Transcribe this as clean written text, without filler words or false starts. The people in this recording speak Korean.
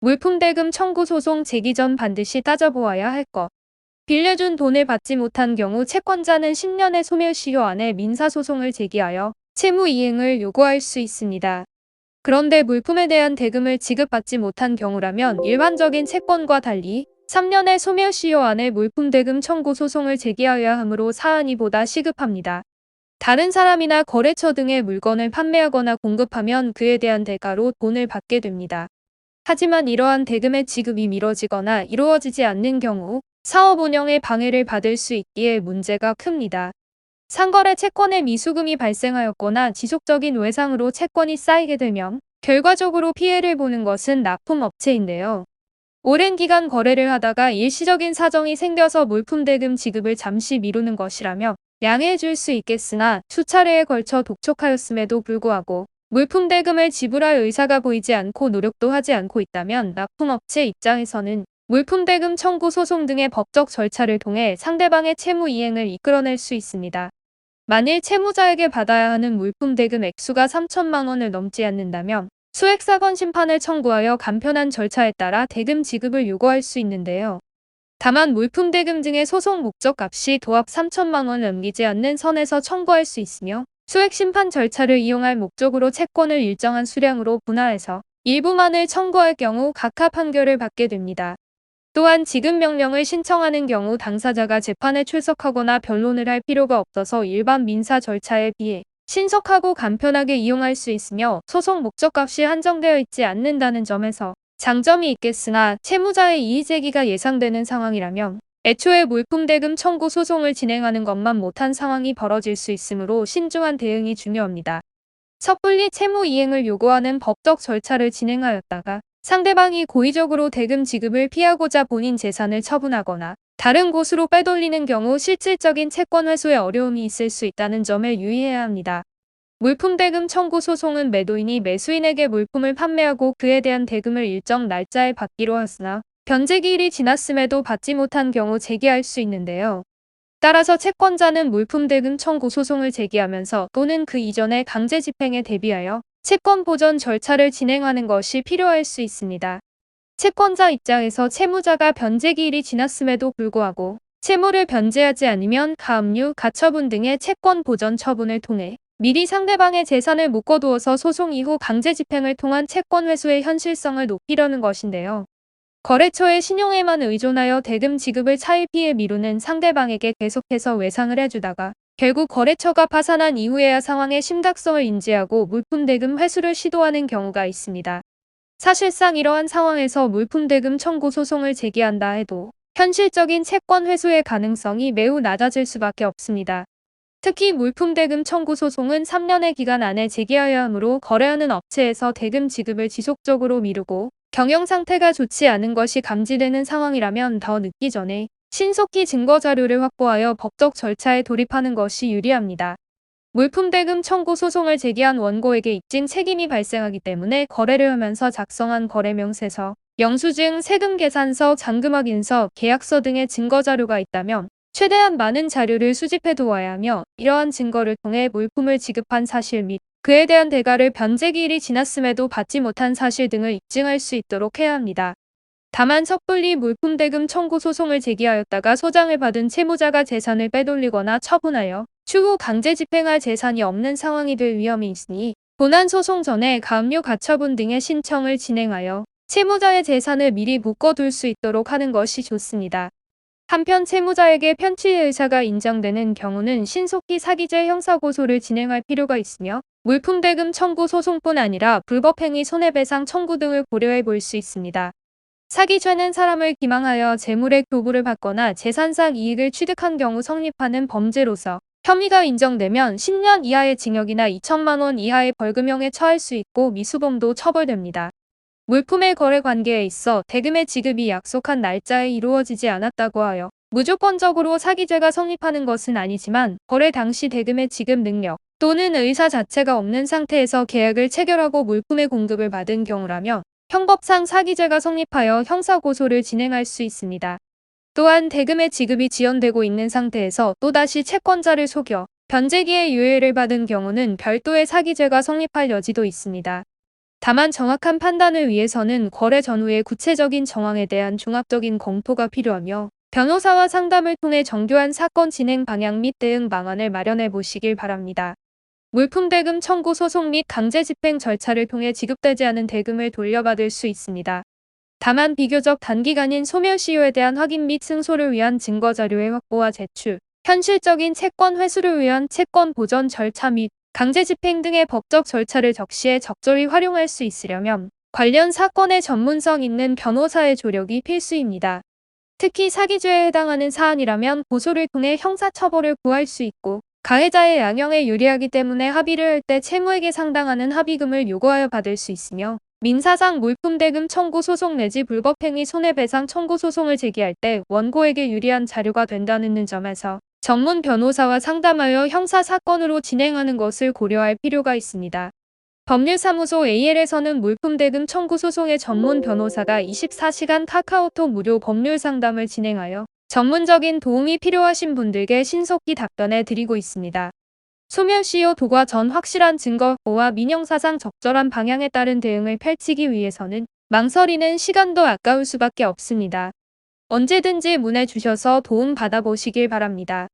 물품대금 청구 소송 제기 전 반드시 따져보아야 할 것. 빌려준 돈을 받지 못한 경우 채권자는 10년의 소멸시효 안에 민사소송을 제기하여 채무 이행을 요구할 수 있습니다. 그런데 물품에 대한 대금을 지급받지 못한 경우라면 일반적인 채권과 달리 3년의 소멸시효 안에 물품대금 청구 소송을 제기하여야 하므로 사안이 보다 시급합니다. 다른 사람이나 거래처 등의 물건을 판매하거나 공급하면 그에 대한 대가로 돈을 받게 됩니다. 하지만 이러한 대금의 지급이 미뤄지거나 이루어지지 않는 경우 사업 운영에 방해를 받을 수 있기에 문제가 큽니다. 상거래 채권에 미수금이 발생하였거나 지속적인 외상으로 채권이 쌓이게 되면 결과적으로 피해를 보는 것은 납품업체인데요. 오랜 기간 거래를 하다가 일시적인 사정이 생겨서 물품 대금 지급을 잠시 미루는 것이라며 양해해 줄 수 있겠으나 수차례에 걸쳐 독촉하였음에도 불구하고 물품 대금을 지불할 의사가 보이지 않고 노력도 하지 않고 있다면 납품업체 입장에서는 물품 대금 청구 소송 등의 법적 절차를 통해 상대방의 채무 이행을 이끌어낼 수 있습니다. 만일 채무자에게 받아야 하는 물품 대금 액수가 3천만 원을 넘지 않는다면 소액사건 심판을 청구하여 간편한 절차에 따라 대금 지급을 요구할 수 있는데요. 다만 물품 대금 등의 소송 목적값이 도합 3천만 원을 넘기지 않는 선에서 청구할 수 있으며 소액 심판 절차를 이용할 목적으로 채권을 일정한 수량으로 분할해서 일부만을 청구할 경우 각하 판결을 받게 됩니다. 또한 지급 명령을 신청하는 경우 당사자가 재판에 출석하거나 변론을 할 필요가 없어서 일반 민사 절차에 비해 신속하고 간편하게 이용할 수 있으며 소송 목적값이 한정되어 있지 않는다는 점에서 장점이 있겠으나 채무자의 이의제기가 예상되는 상황이라면 애초에 물품대금 청구 소송을 진행하는 것만 못한 상황이 벌어질 수 있으므로 신중한 대응이 중요합니다. 섣불리 채무 이행을 요구하는 법적 절차를 진행하였다가 상대방이 고의적으로 대금 지급을 피하고자 본인 재산을 처분하거나 다른 곳으로 빼돌리는 경우 실질적인 채권 회수에 어려움이 있을 수 있다는 점에 유의해야 합니다. 물품 대금 청구 소송은 매도인이 매수인에게 물품을 판매하고 그에 대한 대금을 일정 날짜에 받기로 하으나 변제기일이 지났음에도 받지 못한 경우 제기할 수 있는데요. 따라서 채권자는 물품 대금 청구 소송을 제기하면서 또는 그 이전에 강제 집행에 대비하여 채권 보전 절차를 진행하는 것이 필요할 수 있습니다. 채권자 입장에서 채무자가 변제기일이 지났음에도 불구하고 채무를 변제하지 않으면 가압류, 가처분 등의 채권 보전 처분을 통해 미리 상대방의 재산을 묶어두어서 소송 이후 강제 집행을 통한 채권 회수의 현실성을 높이려는 것인데요. 거래처의 신용에만 의존하여 대금 지급을 차일피일 미루는 상대방에게 계속해서 외상을 해주다가 결국 거래처가 파산한 이후에야 상황의 심각성을 인지하고 물품 대금 회수를 시도하는 경우가 있습니다. 사실상 이러한 상황에서 물품 대금 청구 소송을 제기한다 해도 현실적인 채권 회수의 가능성이 매우 낮아질 수밖에 없습니다. 특히 물품 대금 청구 소송은 3년의 기간 안에 제기하여야 하므로 거래하는 업체에서 대금 지급을 지속적으로 미루고 경영 상태가 좋지 않은 것이 감지되는 상황이라면 더 늦기 전에 신속히 증거 자료를 확보하여 법적 절차에 돌입하는 것이 유리합니다. 물품 대금 청구 소송을 제기한 원고에게 입증 책임이 발생하기 때문에 거래를 하면서 작성한 거래명세서, 영수증, 세금 계산서, 잔금 확인서, 계약서 등의 증거 자료가 있다면 최대한 많은 자료를 수집해 두어야 하며 이러한 증거를 통해 물품을 지급한 사실 및 그에 대한 대가를 변제기일이 지났음에도 받지 못한 사실 등을 입증할 수 있도록 해야 합니다. 다만 섣불리 물품 대금 청구 소송을 제기하였다가 소장을 받은 채무자가 재산을 빼돌리거나 처분하여 추후 강제 집행할 재산이 없는 상황이 될 위험이 있으니 본안 소송 전에 가압류 가처분 등의 신청을 진행하여 채무자의 재산을 미리 묶어둘 수 있도록 하는 것이 좋습니다. 한편 채무자에게 편취의 의사가 인정되는 경우는 신속히 사기죄 형사고소를 진행할 필요가 있으며 물품 대금 청구 소송뿐 아니라 불법행위 손해배상 청구 등을 고려해 볼 수 있습니다. 사기죄는 사람을 기망하여 재물의 교부를 받거나 재산상 이익을 취득한 경우 성립하는 범죄로서 혐의가 인정되면 10년 이하의 징역이나 2천만 원 이하의 벌금형에 처할 수 있고 미수범도 처벌됩니다. 물품의 거래 관계에 있어 대금의 지급이 약속한 날짜에 이루어지지 않았다고 하여 무조건적으로 사기죄가 성립하는 것은 아니지만 거래 당시 대금의 지급 능력 또는 의사 자체가 없는 상태에서 계약을 체결하고 물품의 공급을 받은 경우라면 형법상 사기죄가 성립하여 형사고소를 진행할 수 있습니다. 또한 대금의 지급이 지연되고 있는 상태에서 또다시 채권자를 속여 변제기의 유예를 받은 경우는 별도의 사기죄가 성립할 여지도 있습니다. 다만 정확한 판단을 위해서는 거래 전후의 구체적인 정황에 대한 종합적인 검토가 필요하며 변호사와 상담을 통해 정교한 사건 진행 방향 및 대응 방안을 마련해 보시길 바랍니다. 물품 대금 청구 소송 및 강제 집행 절차를 통해 지급되지 않은 대금을 돌려받을 수 있습니다. 다만 비교적 단기간인 소멸시효에 대한 확인 및 승소를 위한 증거 자료의 확보와 제출, 현실적인 채권 회수를 위한 채권 보전 절차 및 강제 집행 등의 법적 절차를 적시에 적절히 활용할 수 있으려면 관련 사건의 전문성 있는 변호사의 조력이 필수입니다. 특히 사기죄에 해당하는 사안이라면 고소를 통해 형사처벌을 구할 수 있고 가해자의 양형에 유리하기 때문에 합의를 할 때 채무액에 상당하는 합의금을 요구하여 받을 수 있으며 민사상 물품대금 청구 소송 내지 불법행위 손해배상 청구 소송을 제기할 때 원고에게 유리한 자료가 된다는 점에서 전문 변호사와 상담하여 형사사건으로 진행하는 것을 고려할 필요가 있습니다. 법률사무소 AL에서는 물품대금 청구 소송의 전문 변호사가 24시간 카카오톡 무료 법률 상담을 진행하여 전문적인 도움이 필요하신 분들께 신속히 답변해 드리고 있습니다. 소멸시효 도과 전 확실한 증거 확보와 민형사상 적절한 방향에 따른 대응을 펼치기 위해서는 망설이는 시간도 아까울 수밖에 없습니다. 언제든지 문의 주셔서 도움 받아보시길 바랍니다.